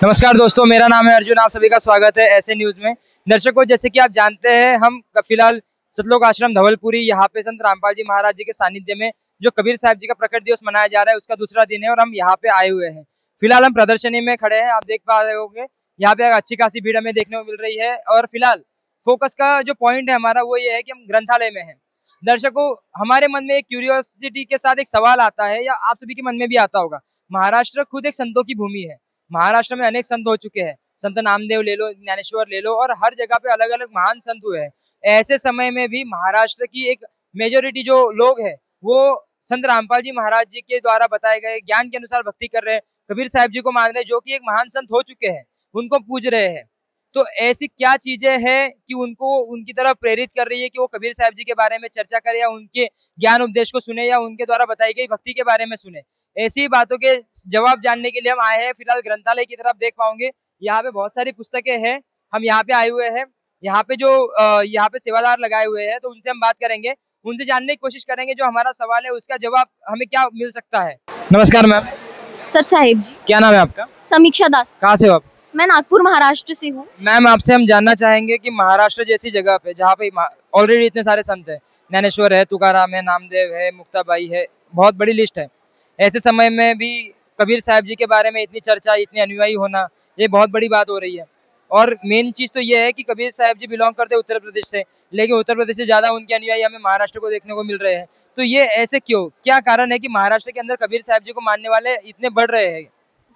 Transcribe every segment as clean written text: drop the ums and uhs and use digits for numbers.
नमस्कार दोस्तों, मेरा नाम है अर्जुन। आप सभी का स्वागत है ऐसे न्यूज में। दर्शकों, जैसे कि आप जानते हैं, हम फिलहाल सतलोक आश्रम धवलपुरी यहाँ पे संत रामपाल जी महाराज जी के सानिध्य में जो कबीर साहब जी का प्रकट दिवस मनाया जा रहा है, उसका दूसरा दिन है और हम यहाँ पे आए हुए हैं। फिलहाल हम प्रदर्शनी में खड़े हैं, आप देख पा रहे होंगे यहाँ पे अच्छी खासी भीड़ हमें देखने को मिल रही है। और फिलहाल फोकस का जो पॉइंट है हमारा वो ये है कि हम ग्रंथालय में है। दर्शकों, हमारे मन में एक क्यूरियोसिटी के साथ एक सवाल आता है, या आप सभी के मन में भी आता होगा। महाराष्ट्र खुद एक संतों की भूमि है। महाराष्ट्र में अनेक संत हो चुके हैं। संत नामदेव ले लो, ज्ञानेश्वर ले लो, और हर जगह पे अलग अलग महान संत हुए हैं। ऐसे समय में भी महाराष्ट्र की एक मेजोरिटी जो लोग हैं वो संत रामपाल जी महाराज जी के द्वारा बताए गए ज्ञान के अनुसार भक्ति कर रहे हैं, कबीर साहब जी को मान रहे हैं, जो कि एक महान संत हो चुके हैं, उनको पूज रहे हैं। तो ऐसी क्या चीजें हैं कि उनको उनकी तरफ प्रेरित कर रही है कि वो कबीर साहब जी के बारे में चर्चा करें, या उनके ज्ञान उपदेश को सुने, या उनके द्वारा बताई गई भक्ति के बारे में सुने। ऐसी बातों के जवाब जानने के लिए हम आए हैं। फिलहाल ग्रंथालय की तरफ देख पाओगे, यहाँ पे बहुत सारी पुस्तकें हैं। हम यहाँ पे आए हुए हैं। यहाँ पे जो यहाँ पे सेवादार लगाए हुए हैं, तो उनसे हम बात करेंगे, उनसे जानने की कोशिश करेंगे जो हमारा सवाल है उसका जवाब हमें क्या मिल सकता है। नमस्कार मैम। सच साहिब जी। क्या नाम है आपका? समीक्षा दास। कहाँ से हो आप? मैं नागपुर महाराष्ट्र से हूँ। मैम, आपसे हम जानना चाहेंगे कि महाराष्ट्र जैसी जगह पे जहाँ पे ऑलरेडी इतने सारे संत हैं, ज्ञानेश्वर है, तुकाराम है, नामदेव है, मुक्ताबाई है, बहुत बड़ी लिस्ट है। ऐसे समय में भी कबीर साहब जी के बारे में इतनी चर्चा, इतने अनुयायी होना, ये बहुत बड़ी बात हो रही है। और मेन चीज़ तो ये है कि कबीर साहब जी बिलोंग करते हैं उत्तर प्रदेश से, लेकिन उत्तर प्रदेश से ज़्यादा उनके अनुयायी हमें महाराष्ट्र को देखने को मिल रहे हैं। तो ये ऐसे क्यों, क्या कारण है कि महाराष्ट्र के अंदर कबीर साहब जी को मानने वाले इतने बढ़ रहे हैं?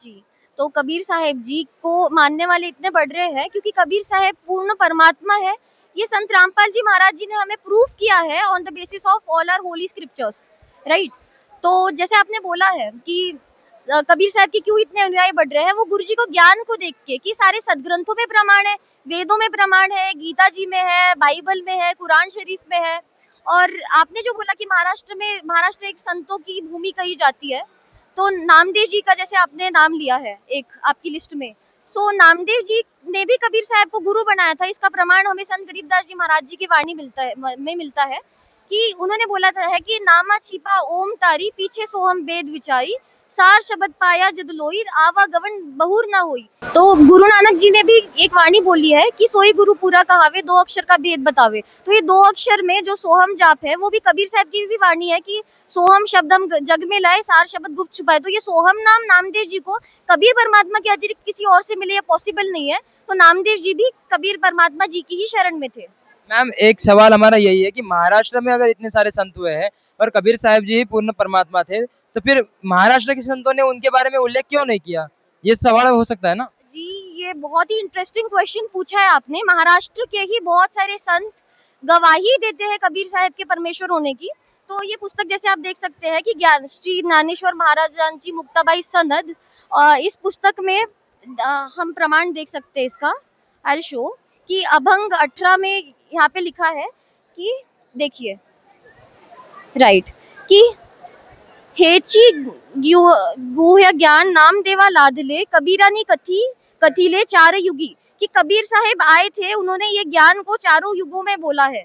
जी, तो कबीर साहब जी को मानने वाले इतने बढ़ रहे हैं क्योंकि कबीर साहब पूर्ण परमात्मा है। ये संत रामपाल जी महाराज जी ने हमें प्रूफ किया है on the basis of all our holy scriptures, right. तो जैसे आपने बोला है कि कबीर साहब की क्यों इतने अनुयायी बढ़ रहे हैं, वो गुरु जी को ज्ञान को देख के कि सारे सदग्रंथों में प्रमाण है, वेदों में प्रमाण है, गीता जी में है, बाइबल में है, कुरान शरीफ में है। और आपने जो बोला कि महाराष्ट्र एक संतों की भूमि कही जाती है, तो नामदेव जी का जैसे आपने नाम लिया है एक आपकी लिस्ट में, सो नामदेव जी ने भी कबीर साहब को गुरु बनाया था। इसका प्रमाण हमें संत गरीबदास जी महाराज जी की वाणी मिलता है कि उन्होंने बोला था है कि नामा छिपा ओम तारी, पीछे सोहम वेद विचारी, सार शब्द पाया जद लोई, आवागमन बहुर ना होई। तो गुरु नानक जी ने भी एक वाणी बोली है कि सोई गुरु पूरा कहावे, दो अक्षर का भेद बतावे। तो ये दो अक्षर में जो सोहम जाप है वो भी कबीर साहब की भी वाणी है कि सोहम शब्दम जग में लाए, सार शब्द गुप्त छुपाए। तो ये सोहम नाम नामदेव जी को कबीर परमात्मा के अतिरिक्त किसी और से मिले, ये पॉसिबल नहीं है। तो नामदेव जी भी कबीर परमात्मा जी की ही शरण में थे। मैम, एक सवाल हमारा यही है कि महाराष्ट्र में अगर इतने सारे संत हुए हैं और कबीर साहब जी ही पूर्ण परमात्मा थे, तो फिर महाराष्ट्र के संतों ने उनके बारे में उल्लेख क्यों नहीं किया? ये सवाल हो सकता है ना जी। ये बहुत ही इंटरेस्टिंग क्वेश्चन पूछा है आपने। महाराष्ट्र के ही बहुत सारे संत गवाही देते हैं कबीर साहब के परमेश्वर होने की। तो ये पुस्तक जैसे आप देख सकते हैं कि ज्ञान श्री ज्ञानेश्वर महाराज जी मुक्ताबाई सनद, इस पुस्तक में हम प्रमाण देख सकते हैं इसका। आई शो कि अभंग 18 में यहाँ पे लिखा है कि देखिए, राइट, कि हेची गुह्य ज्ञान नामदेवा लादले, कबीरानी कथीले चार युगी। कि कबीर साहिब आए थे, उन्होंने ये ज्ञान को चारों युगों में बोला है।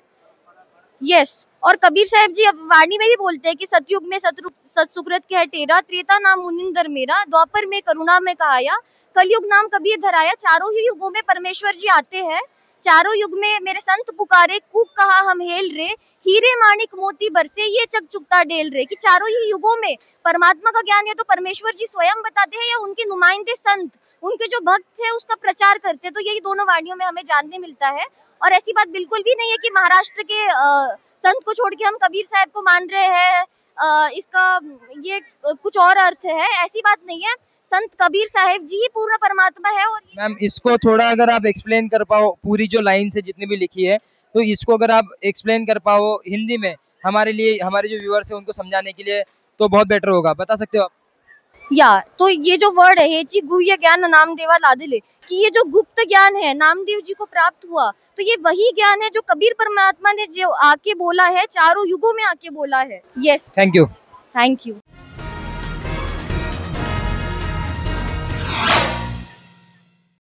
यस। और कबीर साहब जी वाणी में भी बोलते हैं कि सतयुग में सतसुकृत के है टेरा, त्रेता नाम मुनिंदर मेरा, द्वापर में करुणा में कहाया, कलयुग नाम कबीर धराया। चारों ही युगों में परमेश्वर जी आते हैं। चारों युग में मेरे संत पुकारे, कूक कहा हम हेल रे, हीरे माणिक मोती बरसे, ये चक चुकता डेल रे। कि चारों ही युगों में परमात्मा का ज्ञान है तो परमेश्वर जी स्वयं बताते हैं, या उनके नुमाइंदे संत, उनके जो भक्त है उसका प्रचार करते हैं। तो यही दोनों वाणियों में हमें जानने मिलता है। और ऐसी बात बिल्कुल भी नहीं है कि महाराष्ट्र के संत को छोड़ के हम कबीर साहब को मान रहे हैं, इसका ये कुछ और अर्थ है, ऐसी बात नहीं है। संत कबीर साहब जी ही पूर्ण परमात्मा है। और मैम, इसको थोड़ा अगर आप एक्सप्लेन कर पाओ, पूरी जो लाइन से जितनी भी लिखी है, तो इसको अगर आप एक्सप्लेन कर पाओ हिंदी में हमारे लिए, हमारे जो व्यूअर्स है उनको समझाने के लिए, तो बहुत बेटर होगा। बता सकते हो आप? या तो ये जो वर्ड है हेची गुह्य ज्ञान नामदेवा लादले, कि ये जो गुप्त ज्ञान है नामदेव जी को प्राप्त हुआ, तो ये वही ज्ञान है जो कबीर परमात्मा ने जो आके बोला है, चारों युगों में आके बोला है। Yes, thank you. Thank you.